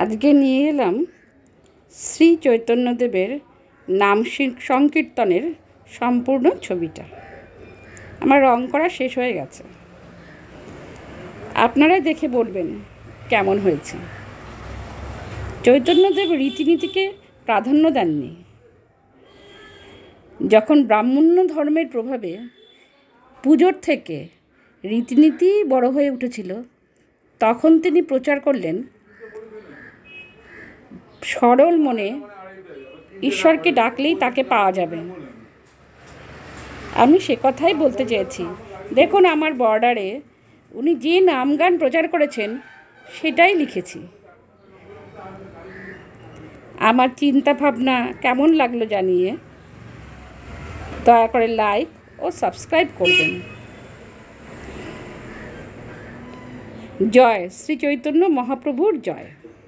আজকে নিয়ে এলাম শ্রী চৈতন্যদেবের নাম সংকীর্তনের সম্পূর্ণ ছবিটা। আমার রং করা শেষ হয়ে গেছে, আপনারাই দেখে বলবেন কেমন হয়েছে। চৈতন্যদেব রীতিনীতিকে প্রাধান্য দেননি। যখন ব্রাহ্মণ্য ধর্মের প্রভাবে পুজোর থেকে রীতিনীতি বড় হয়ে উঠেছিল, তখন তিনি প্রচার করলেন সরল মনে ঈশ্বরকে ডাকলেই তাকে পাওয়া যাবে। আমি সে কথাই বলতে চেয়েছি। দেখুন, আমার বর্ডারে উনি যে নাম গান প্রচার করেছেন সেটাই লিখেছি। আমার চিন্তা ভাবনা কেমন লাগলো জানিয়ে দয়া করে লাইক ও সাবস্ক্রাইব করবেন। জয় শ্রী চৈতন্য মহাপ্রভুর জয়।